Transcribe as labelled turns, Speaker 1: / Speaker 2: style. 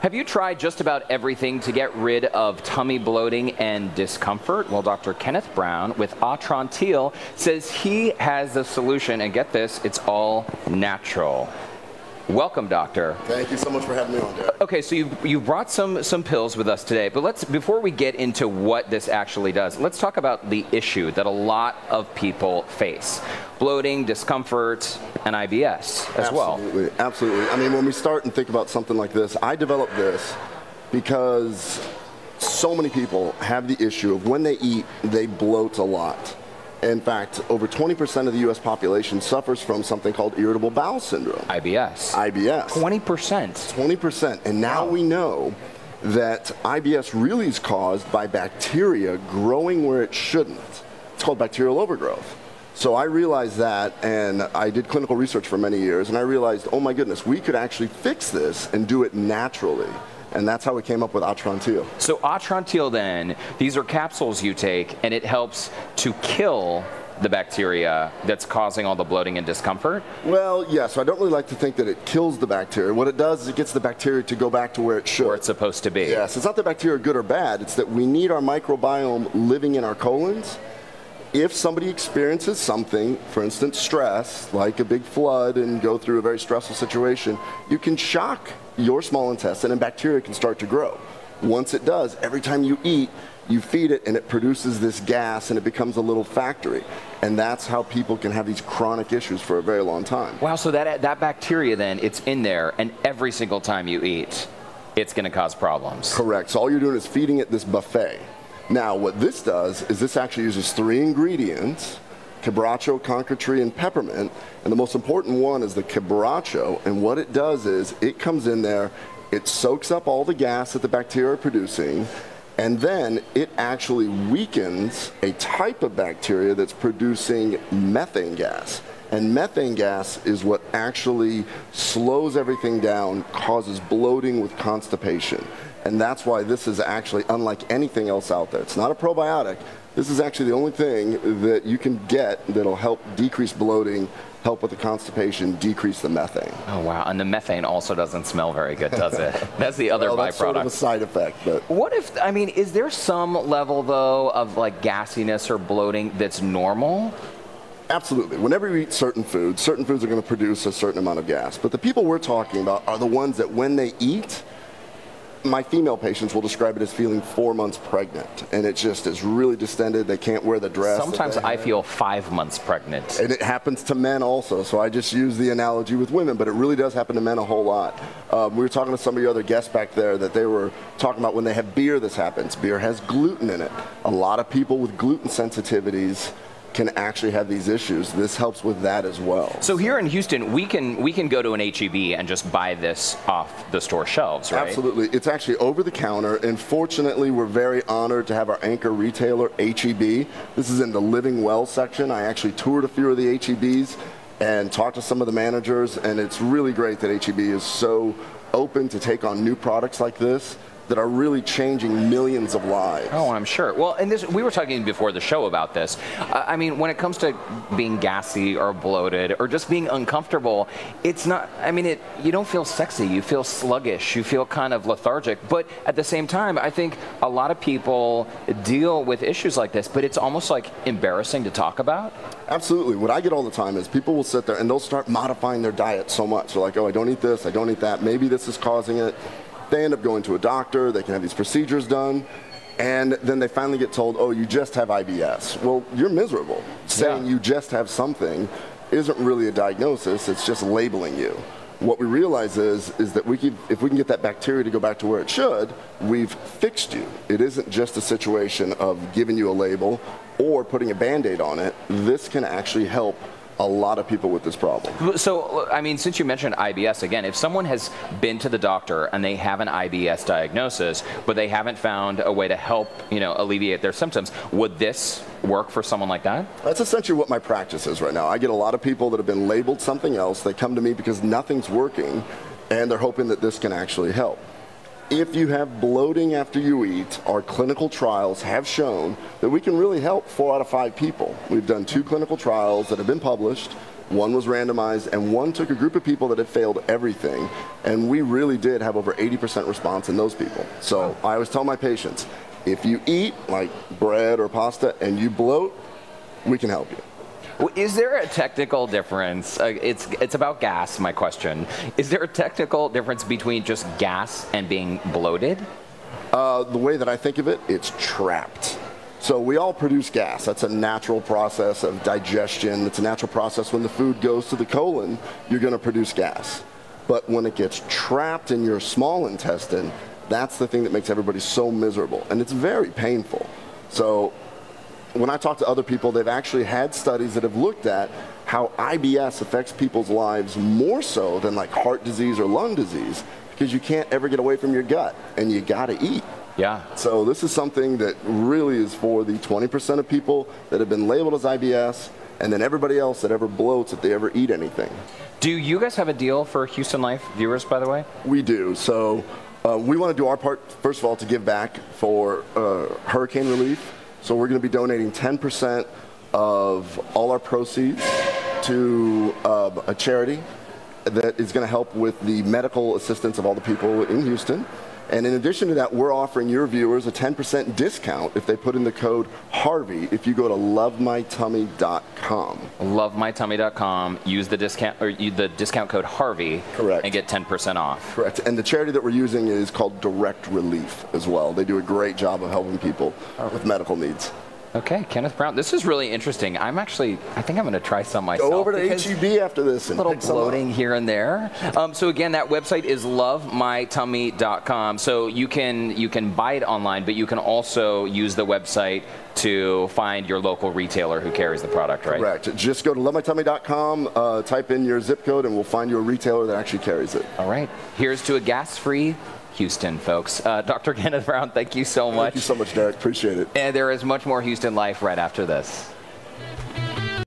Speaker 1: Have you tried just about everything to get rid of tummy bloating and discomfort? Well, Dr. Kenneth Brown with Atrantil says he has the solution, and get this, it's all natural. Welcome, doctor.
Speaker 2: Thank you so much for having me on, Derek.
Speaker 1: Okay, so you brought some pills with us today, but before we get into what this actually does, let's talk about the issue that a lot of people face: bloating, discomfort, and IBS as well.
Speaker 2: Absolutely, absolutely. I mean, when we start and think about something like this, I developed this because so many people have the issue of when they eat, they bloat a lot. In fact, over 20% of the U.S. population suffers from something called irritable bowel syndrome.
Speaker 1: IBS.
Speaker 2: IBS.
Speaker 1: 20%.
Speaker 2: 20%. And now we know that IBS really is caused by bacteria growing where it shouldn't. It's called bacterial overgrowth. So I realized that, and I did clinical research for many years, and I realized, oh my goodness, we could actually fix this and do it naturally. And that's how we came up with Atrantil.
Speaker 1: So Atrantil then, these are capsules you take, and it helps to kill the bacteria that's causing all the bloating and discomfort?
Speaker 2: Well, yeah, so I don't really like to think that it kills the bacteria. What it does is it gets the bacteria to go back to where it should.
Speaker 1: Where it's supposed to be.
Speaker 2: Yes, it's not that bacteria are good or bad, it's that we need our microbiome living in our colons. If somebody experiences something, for instance, stress, like a big flood and go through a very stressful situation, you can shock your small intestine and bacteria can start to grow. Once it does, every time you eat, you feed it and it produces this gas and it becomes a little factory. And that's how people can have these chronic issues for a very long time.
Speaker 1: Wow, so that bacteria then, it's in there, and every single time you eat, it's going to cause problems.
Speaker 2: Correct. So all you're doing is feeding it this buffet. Now, what this does is this actually uses 3 ingredients: quebracho, concord tree, and peppermint. And the most important one is the quebracho. And what it does is it comes in there, it soaks up all the gas that the bacteria are producing, and then it actually weakens a type of bacteria that's producing methane gas. And methane gas is what actually slows everything down, causes bloating with constipation. And that's why this is actually unlike anything else out there. It's not a probiotic. This is actually the only thing that you can get that'll help decrease bloating, help with the constipation, decrease the methane.
Speaker 1: Oh, wow. And the methane also doesn't smell very good, does it? That's the other byproduct.
Speaker 2: That's sort of a side effect. But
Speaker 1: what if, I mean, is there some level, though, of like gassiness or bloating that's normal?
Speaker 2: Absolutely. Whenever you eat certain foods are going to produce a certain amount of gas. But the people we're talking about are the ones that when they eat, my female patients will describe it as feeling 4 months pregnant, and it just is really distended. They can't wear the dress.
Speaker 1: Sometimes I feel 5 months pregnant.
Speaker 2: And it happens to men also, so I just use the analogy with women, but it really does happen to men a whole lot. We were talking to some of your other guests back there that they were talking about when they have beer, this happens. Beer has gluten in it. A lot of people with gluten sensitivities can actually have these issues. This helps with that as well.
Speaker 1: So here in Houston, we can go to an H-E-B and just buy this off the store shelves, right?
Speaker 2: Absolutely. It's actually over the counter, and fortunately, we're very honored to have our anchor retailer, H-E-B. This is in the Living Well section. I actually toured a few of the H-E-Bs and talked to some of the managers, and it's really great that H-E-B is so open to take on new products like this that are really changing millions of lives.
Speaker 1: Oh, I'm sure. Well, and we were talking before the show about this. I mean, when it comes to being gassy or bloated or just being uncomfortable, it's not, I mean, you don't feel sexy. You feel sluggish. You feel kind of lethargic. But at the same time, I think a lot of people deal with issues like this, but it's almost like embarrassing to talk about.
Speaker 2: Absolutely. What I get all the time is people will sit there and they'll start modifying their diet so much. They're like, oh, I don't eat this, I don't eat that. Maybe this is causing it. They end up going to a doctor, they can have these procedures done, and then they finally get told, oh, you just have IBS. Well, you're miserable. Saying you just have something isn't really a diagnosis, it's just labeling you. What we realize is that if we can get that bacteria to go back to where it should, we've fixed you. It isn't just a situation of giving you a label or putting a Band-Aid on it. This can actually help a lot of people with this problem.
Speaker 1: So, I mean, since you mentioned IBS again, if someone has been to the doctor and they have an IBS diagnosis, but they haven't found a way to help, alleviate their symptoms, would this work for someone like that?
Speaker 2: That's essentially what my practice is right now. I get a lot of people that have been labeled something else. They come to me because nothing's working, and they're hoping that this can actually help. If you have bloating after you eat, our clinical trials have shown that we can really help 4 out of 5 people. We've done 2 clinical trials that have been published one was randomized, and one took a group of people that had failed everything, and we really did have over 80% response in those people. So I always tell my patients, if you eat like bread or pasta and you bloat, we can help you.
Speaker 1: Well, is there a technical difference? It's about gas, my question. Is there a technical difference between just gas and being bloated?
Speaker 2: The way that I think of it, it's trapped. So we all produce gas. That's a natural process of digestion. It's a natural process when the food goes to the colon, you're going to produce gas. But when it gets trapped in your small intestine, that's the thing that makes everybody so miserable. And it's very painful. So when I talk to other people, they've actually had studies that have looked at how IBS affects people's lives more so than like heart disease or lung disease, because you can't ever get away from your gut, and you got to eat.
Speaker 1: Yeah.
Speaker 2: So this is something that really is for the 20% of people that have been labeled as IBS, and then everybody else that ever bloats if they ever eat anything.
Speaker 1: Do you guys have a deal for Houston Life viewers, by the way?
Speaker 2: We do. So we want to do our part, first of all, to give back for hurricane relief. So we're going to be donating 10% of all our proceeds to a charity that is going to help with the medical assistance of all the people in Houston. And in addition to that, we're offering your viewers a 10% discount if they put in the code Harvey if you go to lovemytummy.com.
Speaker 1: Lovemytummy.com. Use the discount code Harvey.
Speaker 2: Correct.
Speaker 1: And get 10% off.
Speaker 2: Correct. And the charity that we're using is called Direct Relief as well. They do a great job of helping people with medical needs.
Speaker 1: Okay, Kenneth Brown. This is really interesting. I think I'm going to try some myself.
Speaker 2: Go over to HEB after this and
Speaker 1: a little
Speaker 2: pick some up.
Speaker 1: bloating here and there. So again, that website is lovemytummy.com. So you can buy it online, but you can also use the website to find your local retailer who carries the product, right?
Speaker 2: Correct. Just go to lovemytummy.com, type in your zip code, and we'll find you a retailer that actually carries it.
Speaker 1: All right. Here's to a gas-free Houston, folks. Dr. Kenneth Brown, thank you so much.
Speaker 2: Thank you so much, Derek. Appreciate it.
Speaker 1: And there is much more Houston Life right after this.